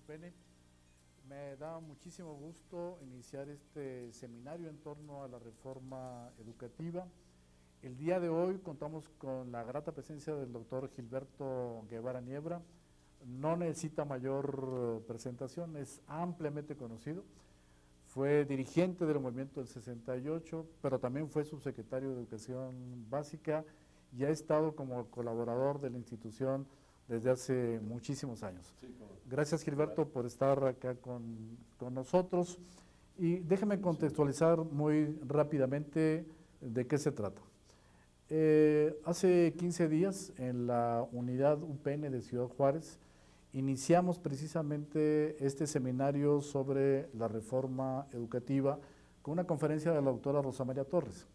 Bene, me da muchísimo gusto iniciar este seminario en torno a la reforma educativa. El día de hoy contamos con la grata presencia del doctor Gilberto Guevara Niebla. No necesita mayor presentación, es ampliamente conocido. Fue dirigente del movimiento del 68, pero también fue subsecretario de Educación Básica y ha estado como colaborador de la institución desde hace muchísimos años. Sí, gracias, Gilberto, por estar acá con nosotros. Y déjeme contextualizar muy rápidamente de qué se trata. Hace 15 días, en la unidad UPN de Ciudad Juárez, iniciamos precisamente este seminario sobre la reforma educativa con una conferencia de la doctora Rosa María Torres.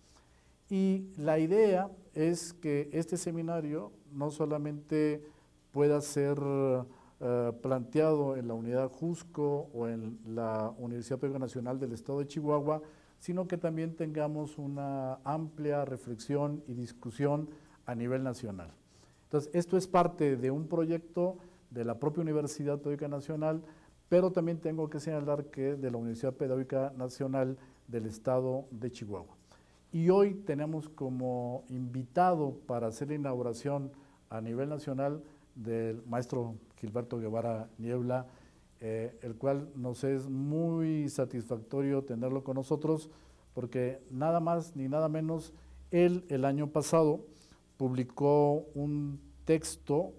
Y la idea es que este seminario no solamente pueda ser planteado en la unidad Jusco o en la Universidad Pedagógica Nacional del Estado de Chihuahua, sino que también tengamos una amplia reflexión y discusión a nivel nacional. Entonces, esto es parte de un proyecto de la propia Universidad Pedagógica Nacional, pero también tengo que señalar que de la Universidad Pedagógica Nacional del Estado de Chihuahua. Y hoy tenemos como invitado para hacer la inauguración a nivel nacional del maestro Gilberto Guevara Niebla, el cual nos es muy satisfactorio tenerlo con nosotros, porque nada más ni nada menos, él el año pasado publicó un texto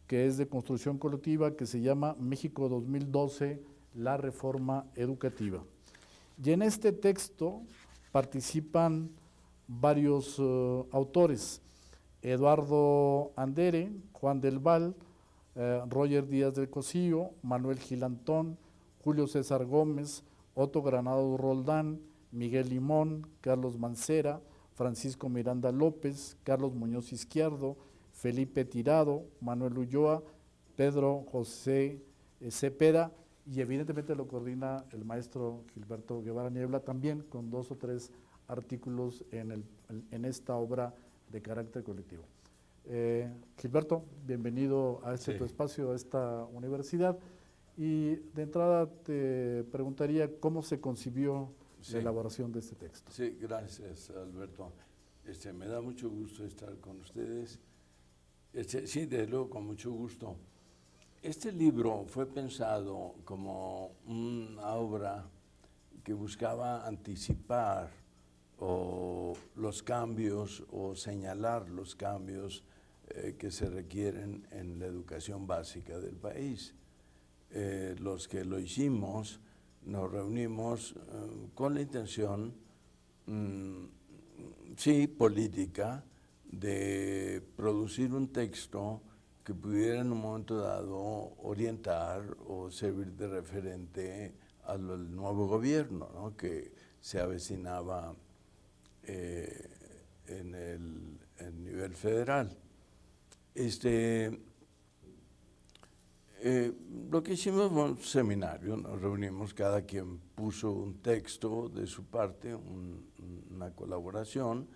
que es de construcción colectiva que se llama México 2012, la reforma educativa. Y en este texto participan varios autores: Eduardo Andere, Juan del Val, Roger Díaz del Cosío, Manuel Gilantón, Julio César Gómez, Otto Granado Roldán, Miguel Limón, Carlos Mancera, Francisco Miranda López, Carlos Muñoz Izquierdo, Felipe Tirado, Manuel Ulloa, Pedro José Cepeda, y evidentemente lo coordina el maestro Gilberto Guevara Niebla, también con 2 o 3 artículos en esta obra de carácter colectivo. Gilberto, bienvenido a tu espacio, a esta universidad, y de entrada te preguntaría cómo se concibió la elaboración de este texto. Sí, gracias, Alberto. Me da mucho gusto estar con ustedes. Sí, desde luego, con mucho gusto. Este libro fue pensado como una obra que buscaba anticipar los cambios o señalar los cambios que se requieren en la educación básica del país. Los que lo hicimos nos reunimos con la intención, sí, política, de producir un texto que pudiera en un momento dado orientar o servir de referente al nuevo gobierno, ¿no?, que se avecinaba en el nivel federal. Lo que hicimos fue un seminario, nos reunimos, cada quien puso un texto de su parte, una colaboración,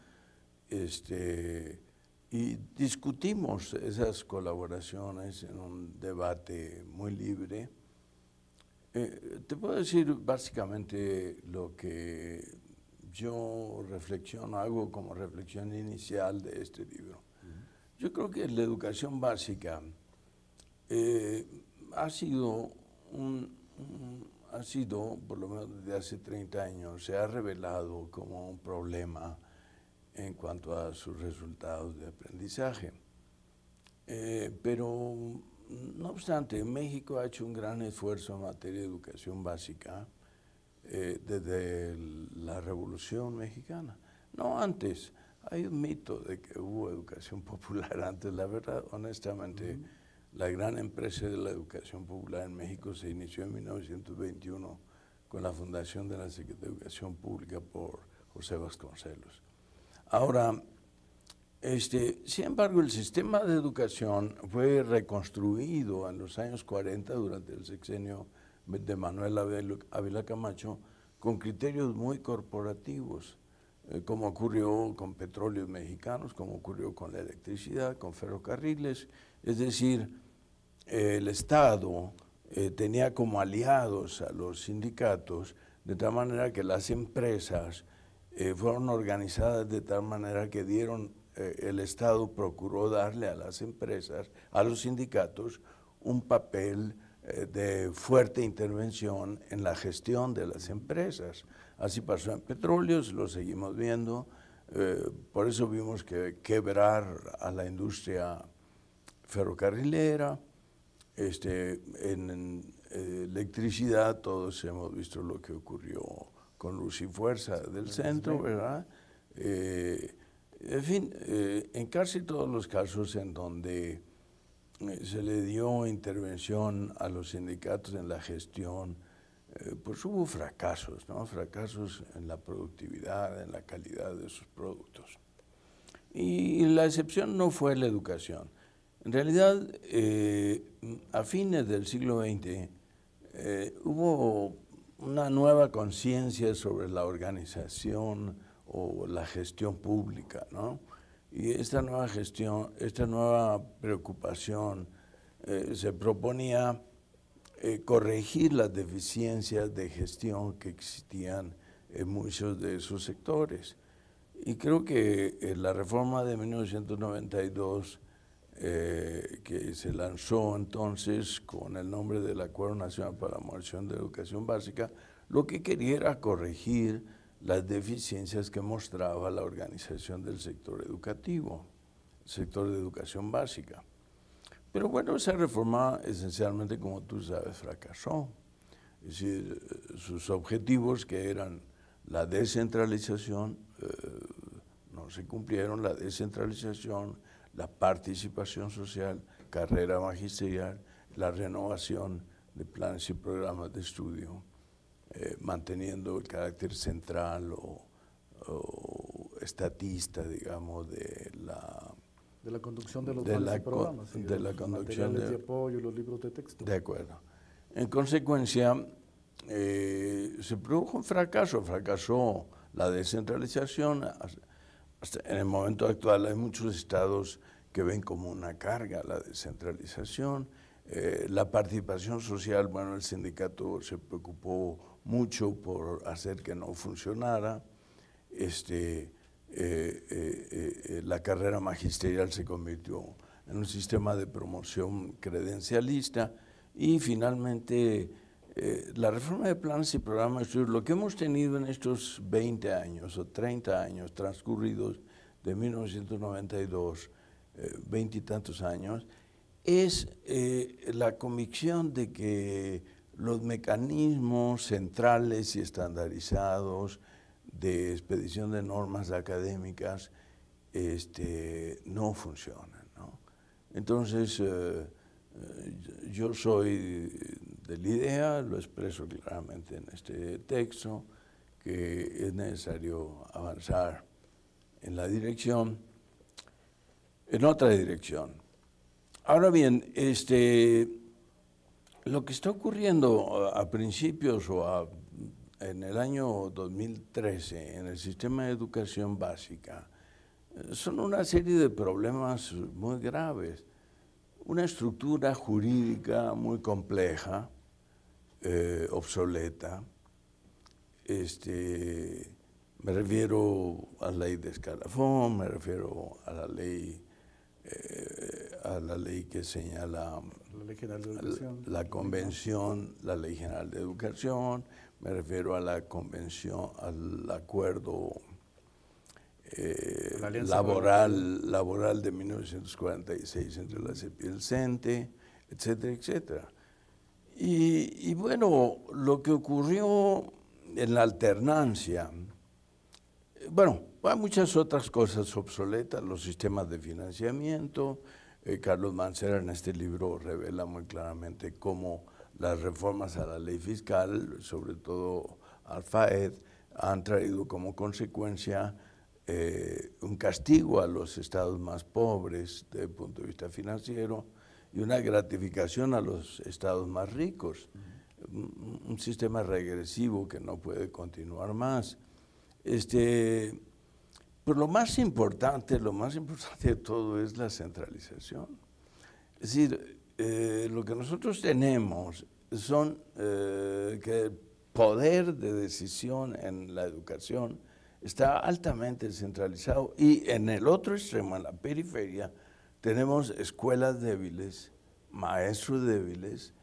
y discutimos esas colaboraciones en un debate muy libre. Te puedo decir básicamente lo que yo reflexiono, hago como reflexión inicial de este libro. Yo creo que la educación básica ha sido, por lo menos desde hace 30 años, se ha revelado como un problema en cuanto a sus resultados de aprendizaje. Pero, no obstante, México ha hecho un gran esfuerzo en materia de educación básica desde la Revolución Mexicana. No antes, hay un mito de que hubo educación popular antes. La verdad, honestamente, la gran empresa de la educación popular en México se inició en 1921 con la fundación de la Secretaría de Educación Pública por José Vasconcelos. Ahora, sin embargo, el sistema de educación fue reconstruido en los años 40 durante el sexenio de Manuel Ávila Camacho con criterios muy corporativos, como ocurrió con Petróleos Mexicanos, como ocurrió con la electricidad, con ferrocarriles. Es decir, el Estado tenía como aliados a los sindicatos, de tal manera que las empresas fueron organizadas de tal manera que el Estado procuró darle a las empresas, a los sindicatos, un papel de fuerte intervención en la gestión de las empresas. Así pasó en petróleos, lo seguimos viendo, por eso vimos que quebrar a la industria ferrocarrilera, en electricidad todos hemos visto lo que ocurrió con Luz y Fuerza del centro, ¿verdad? En fin, en casi todos los casos en donde se le dio intervención a los sindicatos en la gestión, pues hubo fracasos, ¿no? Fracasos en la productividad, en la calidad de sus productos. Y la excepción no fue la educación. En realidad, a fines del siglo XX, hubo una nueva conciencia sobre la organización o la gestión pública, ¿no? Y esta nueva gestión, esta nueva preocupación se proponía corregir las deficiencias de gestión que existían en muchos de esos sectores. Y creo que la reforma de 1992, que se lanzó entonces con el nombre del Acuerdo Nacional para la Promoción de Educación Básica, lo que quería era corregir las deficiencias que mostraba la organización del sector educativo, el sector de educación básica. Pero bueno, esa reforma esencialmente, como tú sabes, fracasó. Es decir, sus objetivos, que eran la descentralización, no se cumplieron, la descentralización, la participación social, carrera magisterial, la renovación de planes y programas de estudio, manteniendo el carácter central o estatista, digamos, de la conducción de los planes y programas, ¿sí? De la conducción materiales de apoyo, los libros de texto. De acuerdo. En consecuencia, se produjo un fracaso, fracasó la descentralización. Hasta en el momento actual hay muchos estados que ven como una carga la descentralización. La participación social, bueno, el sindicato se preocupó mucho por hacer que no funcionara. La carrera magisterial se convirtió en un sistema de promoción credencialista y finalmente la reforma de planes y programas de estudios, lo que hemos tenido en estos 20 años o 30 años transcurridos de 1992, 20 y tantos años, es la convicción de que los mecanismos centrales y estandarizados de expedición de normas académicas no funcionan, ¿no? Entonces, yo soy de la idea, lo expreso claramente en este texto, que es necesario avanzar en la dirección, en otra dirección. Ahora bien, lo que está ocurriendo a principios o en el año 2013 en el sistema de educación básica son una serie de problemas muy graves. Una estructura jurídica muy compleja, obsoleta. Me refiero a la ley de escalafón, me refiero a la ley que señala la Ley General de Educación, la Convención, la Ley General de Educación, me refiero a la Convención, al acuerdo laboral de 1946 entre la CEP y el CENTE, etcétera, etcétera. Y bueno, lo que ocurrió en la alternancia, bueno, hay muchas otras cosas obsoletas, los sistemas de financiamiento. Carlos Mancera en este libro revela muy claramente cómo las reformas a la ley fiscal, sobre todo al FAED, han traído como consecuencia un castigo a los estados más pobres desde el punto de vista financiero y una gratificación a los estados más ricos. Un sistema regresivo que no puede continuar más. Pero lo más importante de todo es la centralización. Es decir, lo que nosotros tenemos son que el poder de decisión en la educación está altamente centralizado, y en el otro extremo, en la periferia, tenemos escuelas débiles, maestros débiles,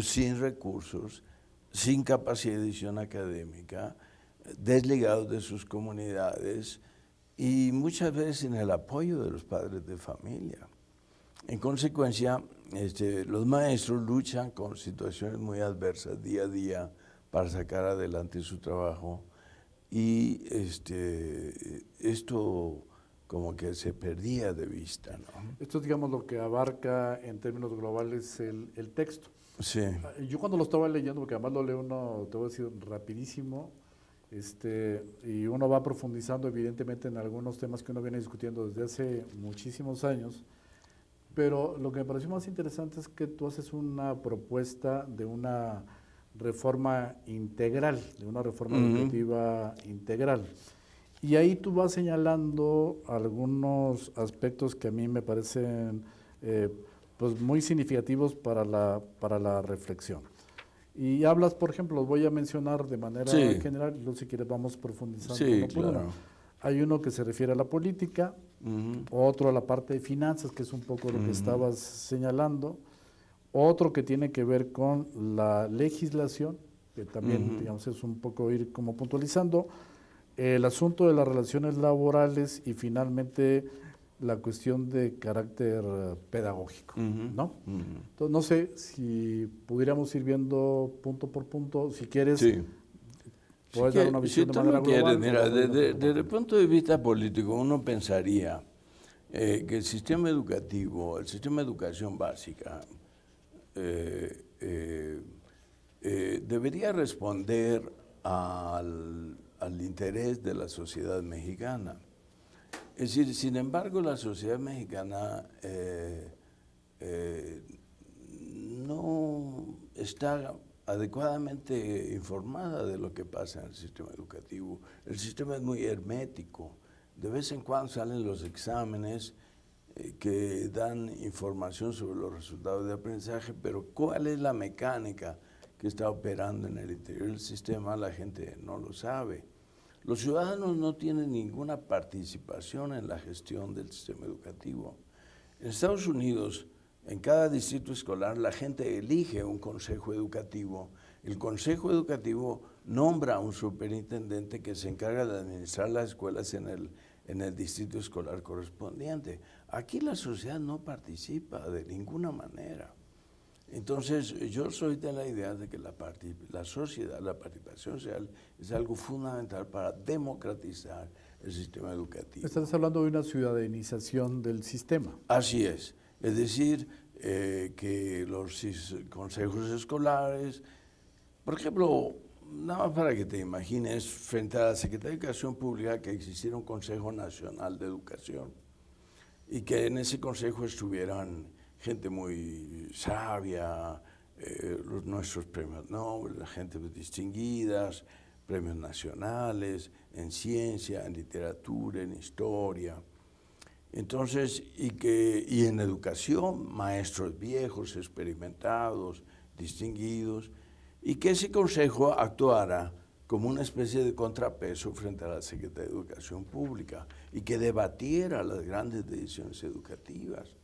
sin recursos, sin capacidad de decisión académica, desligados de sus comunidades y muchas veces sin el apoyo de los padres de familia. En consecuencia, los maestros luchan con situaciones muy adversas día a día para sacar adelante su trabajo, y esto como que se perdía de vista, ¿no? Esto es, digamos, lo que abarca en términos globales el texto. Sí. Yo cuando lo estaba leyendo, porque además lo leo uno, te voy a decir, rapidísimo, y uno va profundizando evidentemente en algunos temas que uno viene discutiendo desde hace muchísimos años, pero lo que me pareció más interesante es que tú haces una propuesta de una reforma integral, de una reforma educativa integral. Y ahí tú vas señalando algunos aspectos que a mí me parecen pues muy significativos para la reflexión. Y hablas, por ejemplo, los voy a mencionar de manera general, y luego si quieres vamos profundizando uno por uno. Hay uno que se refiere a la política, otro a la parte de finanzas, que es un poco lo que estabas señalando, otro que tiene que ver con la legislación, que también digamos, es un poco ir como puntualizando, el asunto de las relaciones laborales y finalmente la cuestión de carácter pedagógico, ¿no? Entonces, no sé si pudiéramos ir viendo punto por punto, si quieres, puedes dar una visión de manera global. Mira, desde el punto de vista político, uno pensaría que el sistema educativo, el sistema de educación básica, debería responder al interés de la sociedad mexicana. Es decir, sin embargo, la sociedad mexicana no está adecuadamente informada de lo que pasa en el sistema educativo. El sistema es muy hermético. De vez en cuando salen los exámenes que dan información sobre los resultados de aprendizaje, pero ¿cuál es la mecánica que está operando en el interior del sistema? La gente no lo sabe. Los ciudadanos no tienen ninguna participación en la gestión del sistema educativo. En Estados Unidos, en cada distrito escolar, la gente elige un consejo educativo. El consejo educativo nombra a un superintendente que se encarga de administrar las escuelas en el distrito escolar correspondiente. Aquí la sociedad no participa de ninguna manera. Entonces, yo soy de la idea de que la sociedad, la participación social es algo fundamental para democratizar el sistema educativo. Estás hablando de una ciudadanización del sistema. Así es decir, que los consejos escolares, por ejemplo, nada más para que te imagines, frente a la Secretaría de Educación Pública, que existiera un Consejo Nacional de Educación y que en ese consejo estuvieran gente muy sabia, nuestros premios Nobel, gente distinguidas, premios nacionales en ciencia, en literatura, en historia. Entonces, y en educación, maestros viejos, experimentados, distinguidos, y que ese consejo actuara como una especie de contrapeso frente a la Secretaría de Educación Pública y que debatiera las grandes decisiones educativas.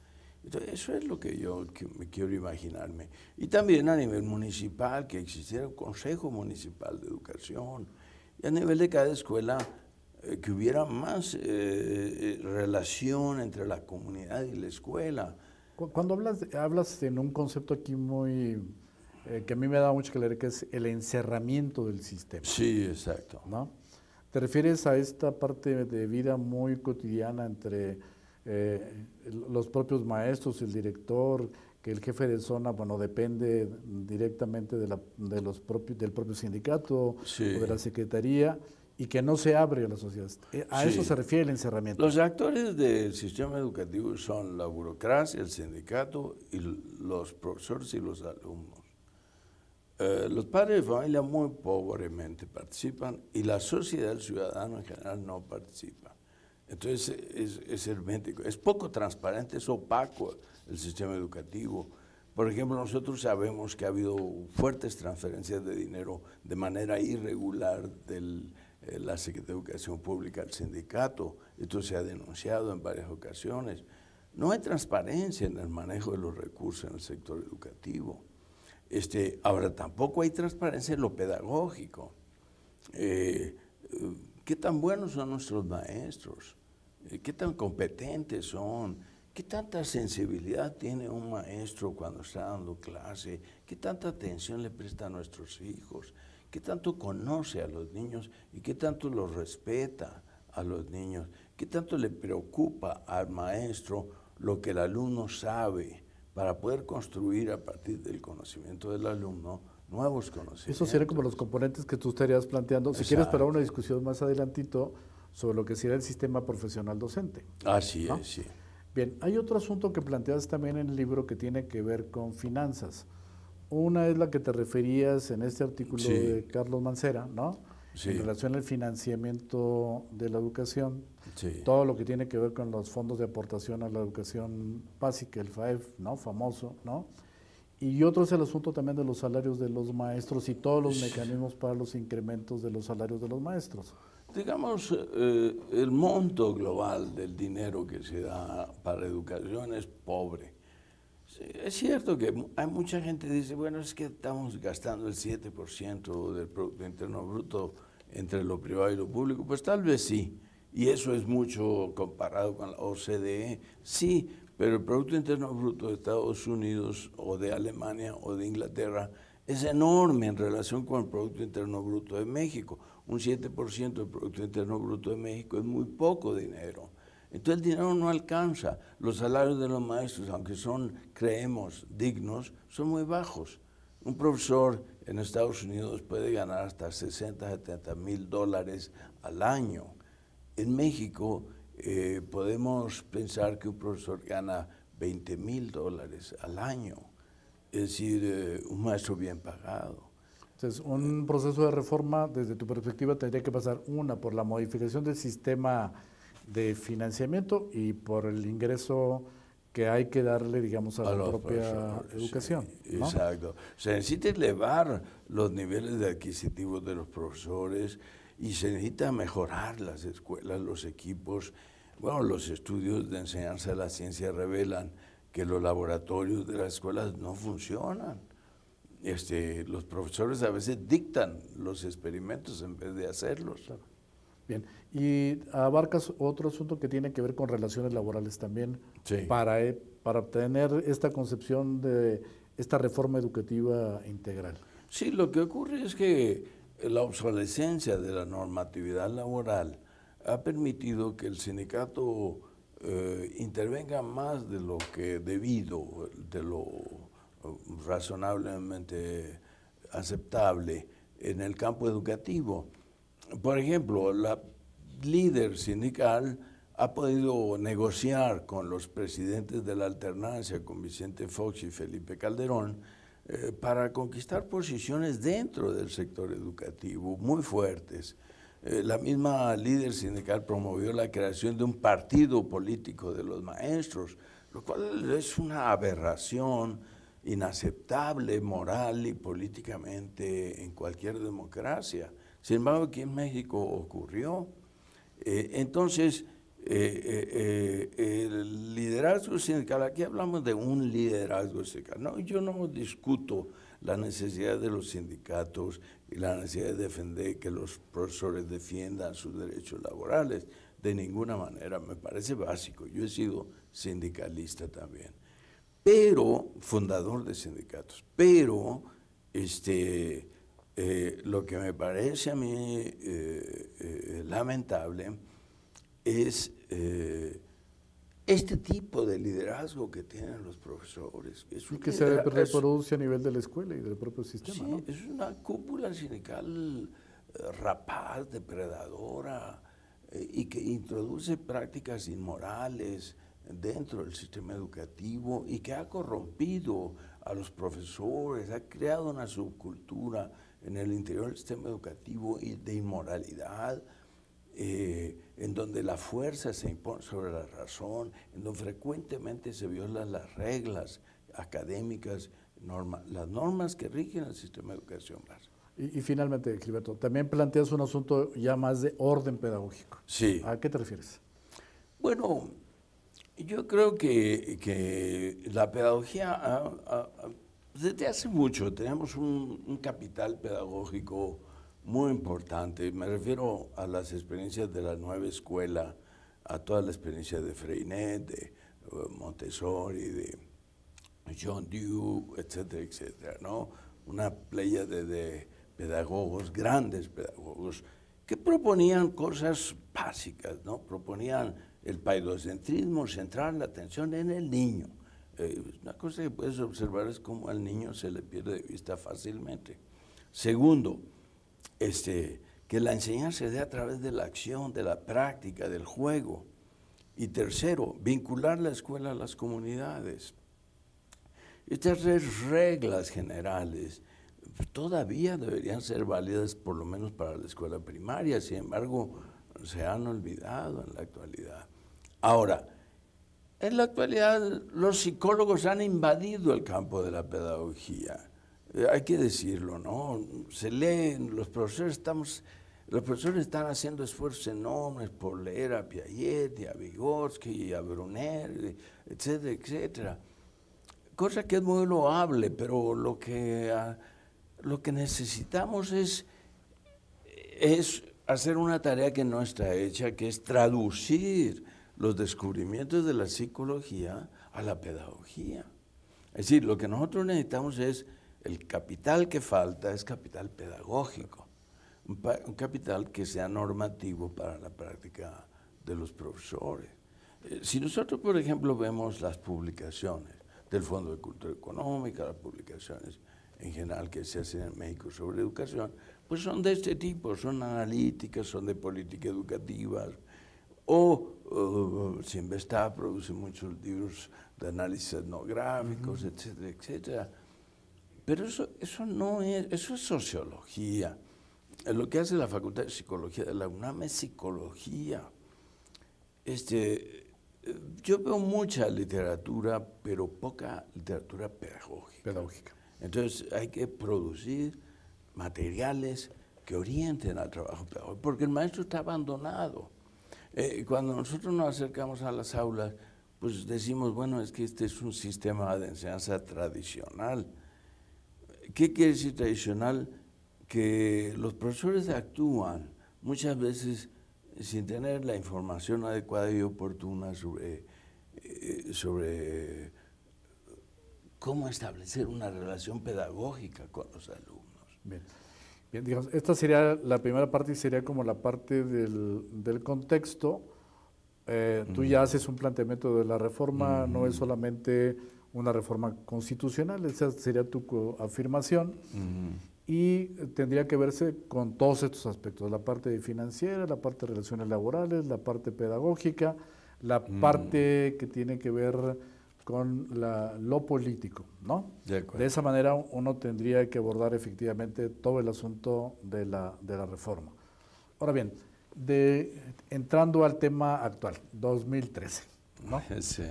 Entonces, eso es lo que yo me quiero imaginarme. Y también a nivel municipal, que existiera un Consejo Municipal de Educación, y a nivel de cada escuela, que hubiera más relación entre la comunidad y la escuela. Cuando hablas en un concepto aquí muy, que a mí me da mucho que leer, que es el encerramiento del sistema. Sí, exacto. ¿No? ¿Te refieres a esta parte de vida muy cotidiana entre los propios maestros, el director, que el jefe de zona, bueno, depende directamente del propio sindicato o de la secretaría, y que no se abre a la sociedad? ¿A eso se refiere el encerramiento? Los actores del sistema educativo son la burocracia, el sindicato y los profesores y los alumnos. Los padres de familia muy pobremente participan y la sociedad, el ciudadano en general, no participa. Entonces es hermético, es poco transparente, es opaco el sistema educativo. Por ejemplo, nosotros sabemos que ha habido fuertes transferencias de dinero de manera irregular de la Secretaría de Educación Pública al sindicato. Esto se ha denunciado en varias ocasiones. No hay transparencia en el manejo de los recursos en el sector educativo. Ahora, tampoco hay transparencia en lo pedagógico. ¿Qué tan buenos son nuestros maestros? ¿Qué tan competentes son? ¿Qué tanta sensibilidad tiene un maestro cuando está dando clase? ¿Qué tanta atención le presta a nuestros hijos? ¿Qué tanto conoce a los niños y qué tanto los respeta a los niños? ¿Qué tanto le preocupa al maestro lo que el alumno sabe para poder construir a partir del conocimiento del alumno nuevos conocimientos? Eso serían como los componentes que tú estarías planteando. Si quieres, para una discusión más adelantito sobre lo que sería el sistema profesional docente. Así ¿no? es, sí. Bien, hay otro asunto que planteas también en el libro que tiene que ver con finanzas. Una es la que te referías en este artículo de Carlos Mancera, ¿no? Sí. En relación al financiamiento de la educación, Sí. todo lo que tiene que ver con los fondos de aportación a la educación básica, el FAEF, ¿no? Famoso, ¿no? Y otro es el asunto también de los salarios de los maestros y todos los mecanismos para los incrementos de los salarios de los maestros. Digamos, el monto global del dinero que se da para educación es pobre. Sí, es cierto que hay mucha gente que dice, bueno, es que estamos gastando el 7% del Producto Interno Bruto entre lo privado y lo público. Pues tal vez sí, y eso es mucho comparado con la OCDE, sí, pero el Producto Interno Bruto de Estados Unidos o de Alemania o de Inglaterra es enorme en relación con el Producto Interno Bruto de México. Un 7% del Producto Interno Bruto de México es muy poco dinero. Entonces el dinero no alcanza. Los salarios de los maestros, aunque son, creemos, dignos, son muy bajos. Un profesor en Estados Unidos puede ganar hasta 60, 70 mil dólares al año. En México podemos pensar que un profesor gana 20 mil dólares al año. Es decir, un maestro bien pagado. Entonces, un proceso de reforma, desde tu perspectiva, tendría que pasar, una, por la modificación del sistema de financiamiento y por el ingreso que hay que darle, digamos, a la propia educación. Sí, ¿no? Exacto. Se necesita elevar los niveles de adquisitivos de los profesores y se necesita mejorar las escuelas, los equipos. Bueno, los estudios de enseñanza de la ciencia revelan que los laboratorios de las escuelas no funcionan. Los profesores a veces dictan los experimentos en vez de hacerlos. Claro. Bien, y abarcas otro asunto que tiene que ver con relaciones laborales también, Sí. para obtener esta concepción de esta reforma educativa integral. Sí, lo que ocurre es que la obsolescencia de la normatividad laboral ha permitido que el sindicato intervenga más de lo que debido, de lo razonablemente aceptable en el campo educativo. Por ejemplo, la líder sindical ha podido negociar con los presidentes de la alternancia, con Vicente Fox y Felipe Calderón, para conquistar posiciones dentro del sector educativo muy fuertes. La misma líder sindical promovió la creación de un partido político de los maestros, lo cual es una aberración inaceptable moral y políticamente en cualquier democracia. Sin embargo, aquí en México ocurrió. Entonces, el liderazgo sindical, aquí hablamos de un liderazgo sindical. No, yo no discuto la necesidad de los sindicatos y la necesidad de defender que los profesores defiendan sus derechos laborales. De ninguna manera, me parece básico. Yo he sido sindicalista también, pero fundador de sindicatos. Pero lo que me parece a mí lamentable es este tipo de liderazgo que tienen los profesores. Es y que se reproduce a nivel de la escuela y del propio sistema. Sí, ¿no? Es una cúpula sindical rapaz, depredadora, y que introduce prácticas inmorales dentro del sistema educativo y que ha corrompido a los profesores, ha creado una subcultura en el interior del sistema educativo y de inmoralidad, en donde la fuerza se impone sobre la razón, en donde frecuentemente se violan las reglas académicas, las normas que rigen el sistema de educación básica. Y finalmente, Gilberto, también planteas un asunto ya más de orden pedagógico. Sí. ¿A qué te refieres? Bueno, yo creo que la pedagogía, desde hace mucho tenemos un capital pedagógico muy importante. Me refiero a las experiencias de la nueva escuela, a toda la experiencia de Freinet, de Montessori, de John Dewey, etcétera, etcétera, ¿no? Una playa de pedagogos, grandes pedagogos, que proponían cosas básicas, ¿no? Proponían el paidocentrismo, centrar la atención en el niño. Una cosa que puedes observar es cómo al niño se le pierde de vista fácilmente. Segundo, que la enseñanza se dé a través de la acción, de la práctica, del juego. Y tercero, vincular la escuela a las comunidades. Estas reglas generales todavía deberían ser válidas por lo menos para la escuela primaria, sin embargo se han olvidado en la actualidad. Ahora, en la actualidad los psicólogos han invadido el campo de la pedagogía, hay que decirlo, ¿no? Se leen, los profesores están haciendo esfuerzos enormes por leer a Piaget, y a Vygotsky, y a Brunner, etcétera, etcétera. Cosa que es muy loable, pero lo que necesitamos es hacer una tarea que no está hecha, que es traducir los descubrimientos de la psicología a la pedagogía. Es decir, lo que nosotros necesitamos es, el capital que falta es capital pedagógico, un capital que sea normativo para la práctica de los profesores. Si nosotros, por ejemplo, vemos las publicaciones del Fondo de Cultura Económica, las publicaciones en general que se hacen en México sobre educación, pues son de este tipo, son analíticas, son de política educativa, o Sinvestap produce muchos libros de análisis etnográficos, etcétera, etcétera. Pero eso no es, eso es sociología. Lo que hace la Facultad de Psicología de la UNAM es psicología. Yo veo mucha literatura, pero poca literatura pedagógica. Entonces hay que producir materiales que orienten al trabajo pedagógico, porque el maestro está abandonado. Cuando nosotros nos acercamos a las aulas, pues decimos, bueno, es que este es un sistema de enseñanza tradicional. ¿Qué quiere decir tradicional? Que los profesores actúan muchas veces sin tener la información adecuada y oportuna sobre cómo establecer una relación pedagógica con los alumnos. Bien, digamos, esta sería la primera parte y sería como la parte del contexto. Tú ya haces un planteamiento de la reforma, no es solamente una reforma constitucional, esa sería tu afirmación. Y tendría que verse con todos estos aspectos, la parte financiera, la parte de relaciones laborales, la parte pedagógica, la parte que tiene que ver con lo político, ¿no? De esa manera uno tendría que abordar efectivamente todo el asunto de la reforma. Ahora bien, entrando al tema actual, 2013, ¿no? Sí.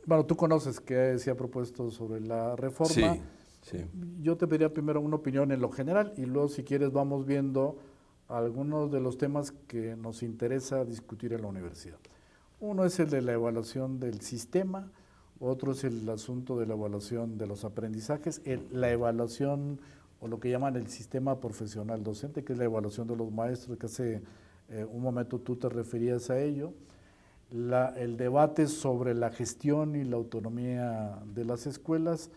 Bueno, tú conoces qué se ha propuesto sobre la reforma. Sí. Sí. Yo te pediría primero una opinión en lo general y luego, si quieres, vamos viendo algunos de los temas que nos interesa discutir en la universidad. Uno es el de la evaluación del sistema, otro es el asunto de la evaluación de los aprendizajes, la evaluación o lo que llaman el sistema profesional docente, que es la evaluación de los maestros, que hace un momento tú te referías a ello, el debate sobre la gestión y la autonomía de las escuelas.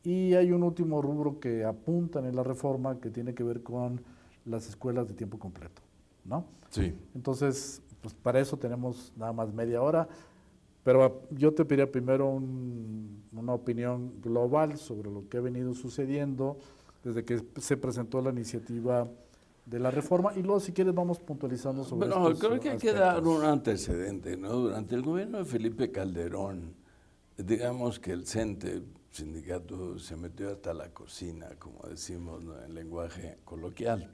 Y hay un último rubro que apuntan en la reforma que tiene que ver con las escuelas de tiempo completo, ¿no? Sí. Entonces, pues para eso tenemos nada más media hora, pero yo te pediría primero una opinión global sobre lo que ha venido sucediendo desde que se presentó la iniciativa de la reforma y luego, si quieres, vamos puntualizando sobre estos Bueno, creo que hay que aspectos. dar un antecedente, ¿no? Durante el gobierno de Felipe Calderón, digamos que el CENTE, sindicato, se metió hasta la cocina, como decimos, ¿no?, en lenguaje coloquial,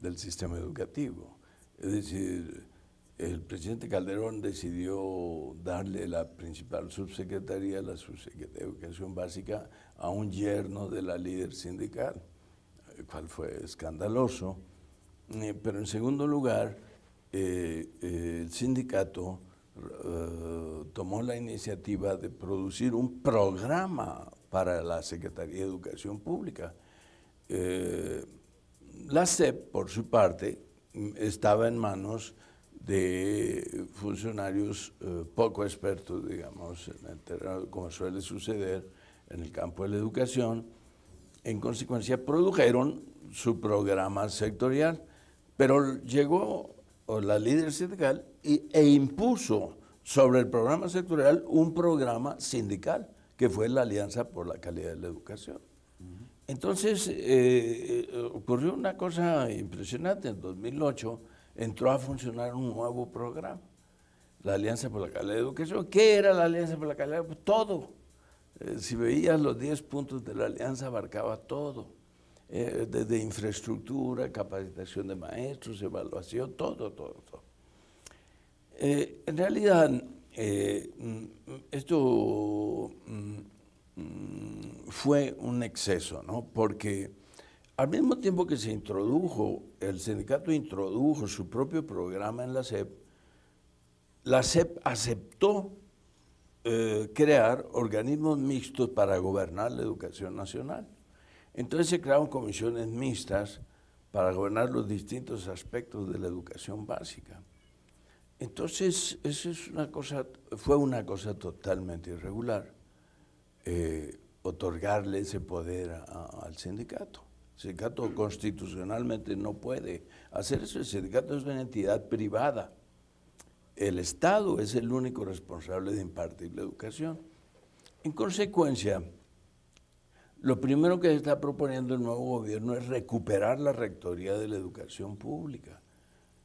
del sistema educativo. Es decir, el presidente Calderón decidió darle la principal subsecretaría, la subsecretaría de Educación Básica, a un yerno de la líder sindical, el cual fue escandaloso. Pero en segundo lugar, el sindicato tomó la iniciativa de producir un programa para la Secretaría de Educación Pública. La SEP, por su parte, estaba en manos de funcionarios poco expertos, digamos, en el terreno, como suele suceder en el campo de la educación. En consecuencia, produjeron su programa sectorial, pero llegó la líder sindical e impuso sobre el programa sectorial un programa sindical, que fue la Alianza por la Calidad de la Educación. Entonces, ocurrió una cosa impresionante. En 2008 entró a funcionar un nuevo programa, la Alianza por la Calidad de la Educación. ¿Qué era la Alianza por la Calidad? Pues todo. Si veías los 10 puntos de la Alianza, abarcaba todo. Desde infraestructura, capacitación de maestros, evaluación, todo. En realidad, esto fue un exceso, ¿no? Porque al mismo tiempo que se introdujo, el sindicato introdujo su propio programa en la SEP aceptó crear organismos mixtos para gobernar la educación nacional. Entonces se crearon comisiones mixtas para gobernar los distintos aspectos de la educación básica. Entonces, eso es fue una cosa totalmente irregular, otorgarle ese poder al sindicato. El sindicato constitucionalmente no puede hacer eso. El sindicato es una entidad privada. El Estado es el único responsable de impartir la educación. En consecuencia, lo primero que está proponiendo el nuevo gobierno es recuperar la rectoría de la educación pública.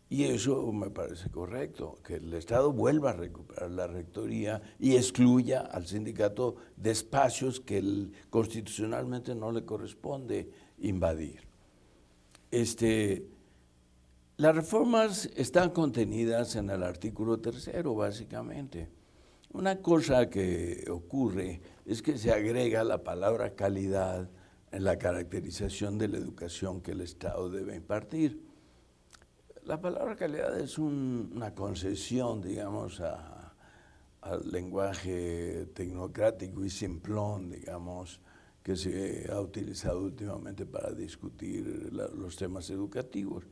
Y eso me parece correcto, que el Estado vuelva a recuperar la rectoría y excluya al sindicato de espacios que constitucionalmente no le corresponde invadir. Las reformas están contenidas en el artículo 3º, básicamente. Una cosa que ocurre es que se agrega la palabra calidad en la caracterización de la educación que el Estado debe impartir. La palabra calidad es una concesión, digamos, al lenguaje tecnocrático y simplón, digamos, que se ha utilizado últimamente para discutir los temas educativos.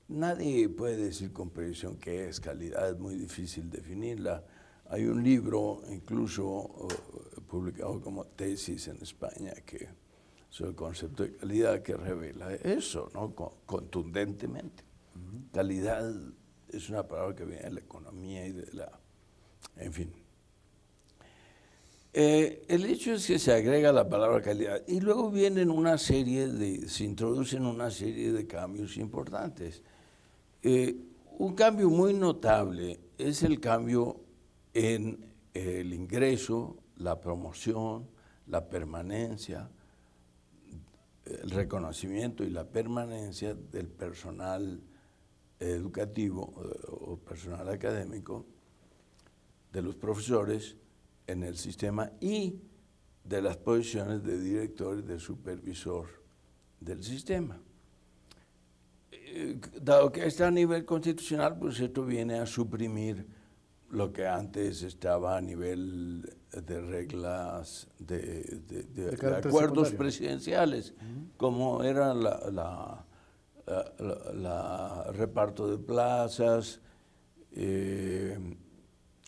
Nadie puede decir con precisión qué es calidad, es muy difícil definirla. Hay un libro, incluso publicado como tesis en España, sobre el concepto de calidad, que revela eso, ¿no? Contundentemente. Calidad es una palabra que viene de la economía y en fin. El hecho es que se agrega la palabra calidad y luego se introducen una serie de cambios importantes. Un cambio muy notable es el cambio en el ingreso, la promoción, la permanencia, el reconocimiento y la permanencia del personal educativo o personal académico, de los profesores en el sistema y de las posiciones de director y de supervisor del sistema. Dado que está a nivel constitucional, pues esto viene a suprimir lo que antes estaba a nivel de reglas, de acuerdos presidenciales, como era reparto de plazas, 50%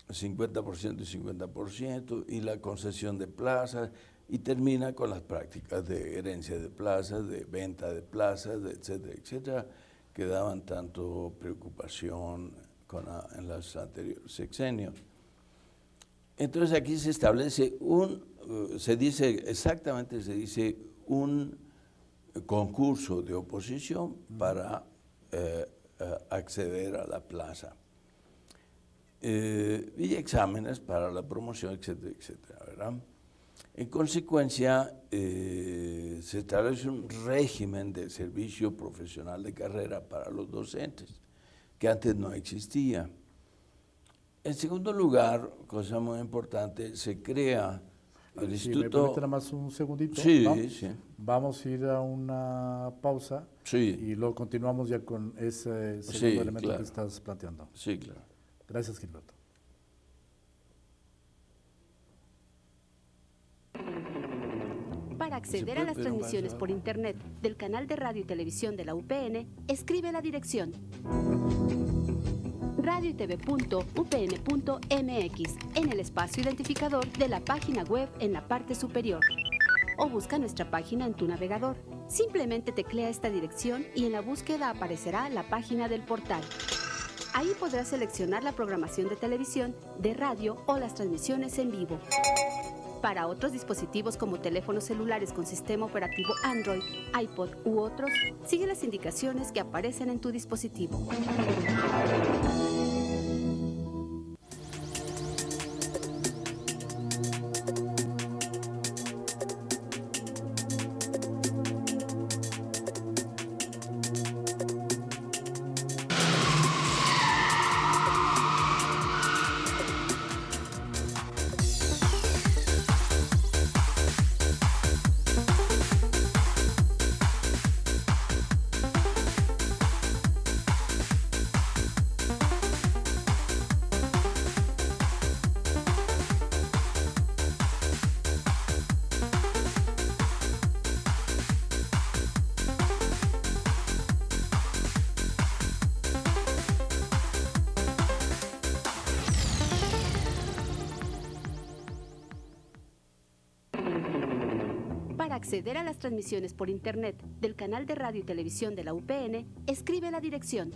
y 50%, y la concesión de plazas, y termina con las prácticas de herencia de plazas, de venta de plazas, etcétera, etcétera, que daban tanto preocupación en los anteriores sexenios. Entonces aquí se establece se dice un concurso de oposición para acceder a la plaza. Y exámenes para la promoción, etcétera, etcétera, ¿verdad? En consecuencia, se establece un régimen de servicio profesional de carrera para los docentes, que antes no existía. En segundo lugar, cosa muy importante, se crea el Si instituto. me permite nada más un segundito, Sí, ¿no? sí. Vamos a ir a una pausa Sí. y luego continuamos ya con ese segundo Sí, elemento claro. que estás planteando. Sí, claro. Gracias, Gilberto. Para acceder a las transmisiones por Internet del canal de radio y televisión de la UPN, escribe la dirección radioytv.upn.mx en el espacio identificador de la página web en la parte superior. O busca nuestra página en tu navegador. Simplemente teclea esta dirección y en la búsqueda aparecerá la página del portal. Ahí podrás seleccionar la programación de televisión, de radio o las transmisiones en vivo. Para otros dispositivos como teléfonos celulares con sistema operativo Android, iPod u otros, sigue las indicaciones que aparecen en tu dispositivo. Para acceder a las transmisiones por Internet del canal de radio y televisión de la UPN, escribe la dirección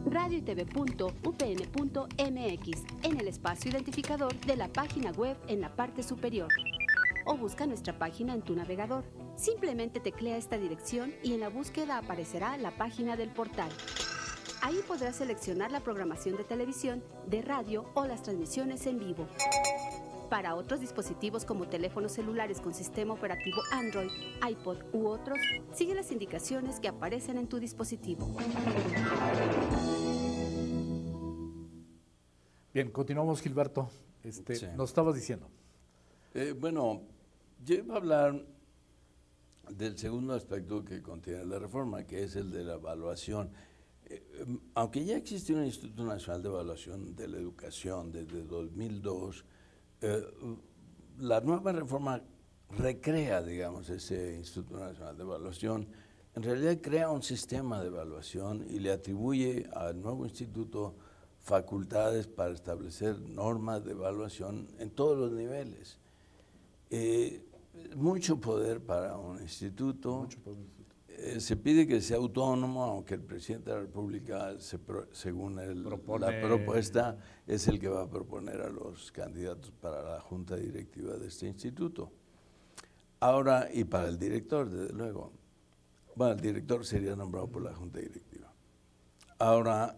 radioytv.upn.mx en el espacio identificador de la página web en la parte superior. O busca nuestra página en tu navegador. Simplemente teclea esta dirección y en la búsqueda aparecerá la página del portal. Ahí podrás seleccionar la programación de televisión, de radio o las transmisiones en vivo. Para otros dispositivos como teléfonos celulares con sistema operativo Android, iPod u otros, sigue las indicaciones que aparecen en tu dispositivo. Bien, continuamos, Gilberto. Sí. Nos estabas diciendo. Bueno, yo iba a hablar del segundo aspecto que contiene la reforma, que es el de la evaluación. Aunque ya existe un Instituto Nacional de Evaluación de la Educación desde 2002, la nueva reforma recrea, digamos, ese Instituto Nacional de Evaluación. En realidad crea un sistema de evaluación y le atribuye al nuevo instituto facultades para establecer normas de evaluación en todos los niveles. Mucho poder para un instituto. Se pide que sea autónomo, aunque el presidente de la República, según la propuesta, es el que va a proponer a los candidatos para la junta directiva de este instituto. Ahora, y para el director, desde luego. Bueno, el director sería nombrado por la junta directiva. Ahora,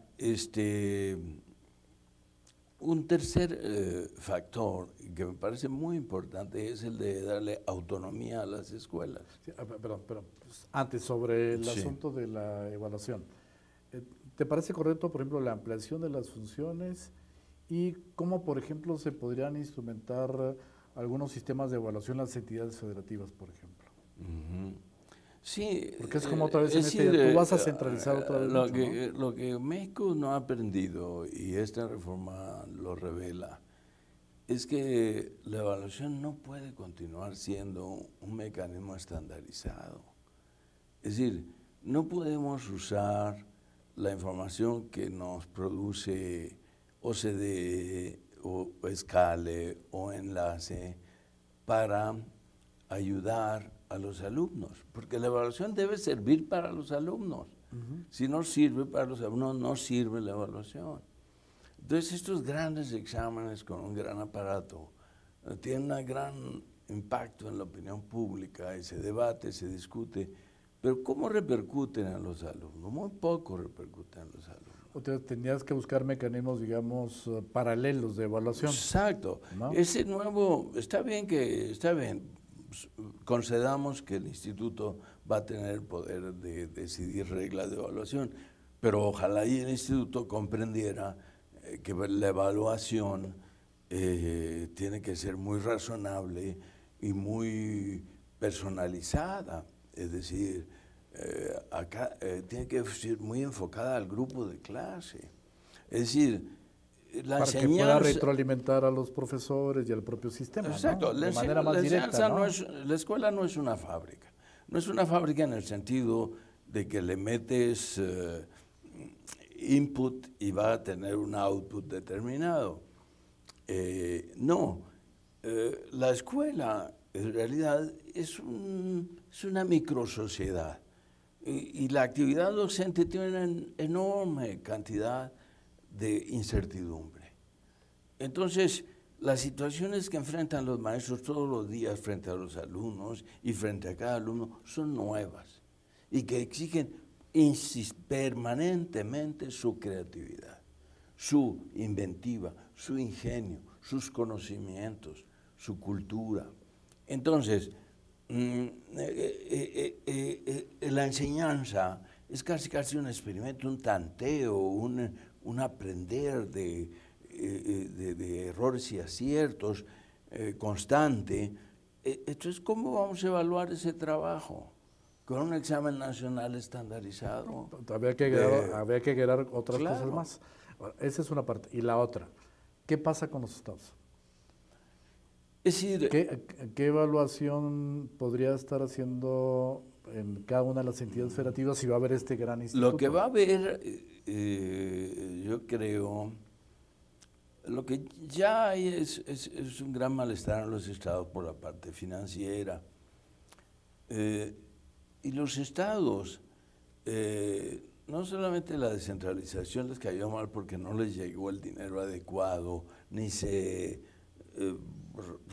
un tercer factor que me parece muy importante es el de darle autonomía a las escuelas. Sí, perdón, antes, sobre el Sí. asunto de la evaluación. ¿Te parece correcto, por ejemplo, la ampliación de las funciones y cómo, por ejemplo, se podrían instrumentar algunos sistemas de evaluación en las entidades federativas, por ejemplo? Uh-huh. Sí. Porque es como otra vez tú vas a centralizar otra vez lo mucho, que, ¿no? Lo que México no ha aprendido, y esta reforma lo revela, es que la evaluación no puede continuar siendo un mecanismo estandarizado. Es decir, no podemos usar la información que nos produce OCDE o Escale o Enlace para ayudar a los alumnos, porque la evaluación debe servir para los alumnos. Si no sirve para los alumnos, no sirve la evaluación. Entonces, estos grandes exámenes con un gran aparato tienen un gran impacto en la opinión pública y se debate, se discute, pero ¿cómo repercuten en los alumnos? Muy poco repercuten en los alumnos. O sea, tendrías que buscar mecanismos, digamos, paralelos de evaluación. Exacto. ¿No? Ese nuevo, está bien, concedamos que el instituto va a tener el poder de decidir reglas de evaluación, pero ojalá y el instituto comprendiera que la evaluación tiene que ser muy razonable y muy personalizada, es decir, acá tiene que ser muy enfocada al grupo de clase. Es decir, la para enseñanza... que pueda retroalimentar a los profesores y al propio sistema, Exacto, ¿no? De manera más directa, ¿no? La escuela no es una fábrica. No es una fábrica en el sentido de que le metes input y va a tener un output determinado. No, la escuela en realidad es una microsociedad y la actividad docente tiene una enorme cantidad de incertidumbre. Entonces, las situaciones que enfrentan los maestros todos los días frente a los alumnos y frente a cada alumno son nuevas y que exigen permanentemente su creatividad, su inventiva, su ingenio, sus conocimientos, su cultura. Entonces, la enseñanza es casi un experimento, un tanteo, un aprender de errores y aciertos constante. Entonces, ¿cómo vamos a evaluar ese trabajo? ¿Con un examen nacional estandarizado? Había que agregar otras cosas más. Esa es una parte. Y la otra, ¿qué pasa con los estados? Es decir, ¿Qué evaluación podría estar haciendo en cada una de las entidades federativas si va a haber este gran instituto? Lo que va a haber, yo creo, lo que ya hay es un gran malestar en los estados por la parte financiera. Y los estados, no solamente la descentralización les cayó mal porque no les llegó el dinero adecuado, ni se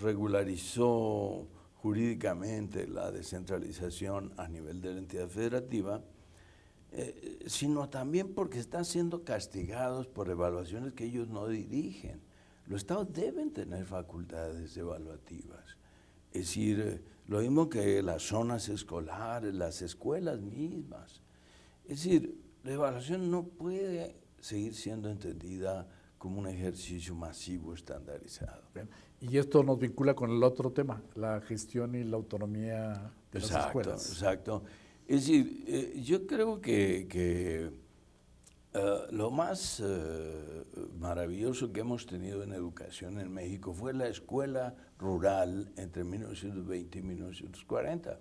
regularizó jurídicamente la descentralización a nivel de la entidad federativa, sino también porque están siendo castigados por evaluaciones que ellos no dirigen. Los estados deben tener facultades evaluativas, es decir, lo mismo que las zonas escolares, las escuelas mismas. Es decir, la evaluación no puede seguir siendo entendida como un ejercicio masivo estandarizado. Bien. Y esto nos vincula con el otro tema, la gestión y la autonomía de las escuelas. Exacto. Es decir, yo creo que lo más maravilloso que hemos tenido en educación en México fue la escuela rural entre 1920 y 1940.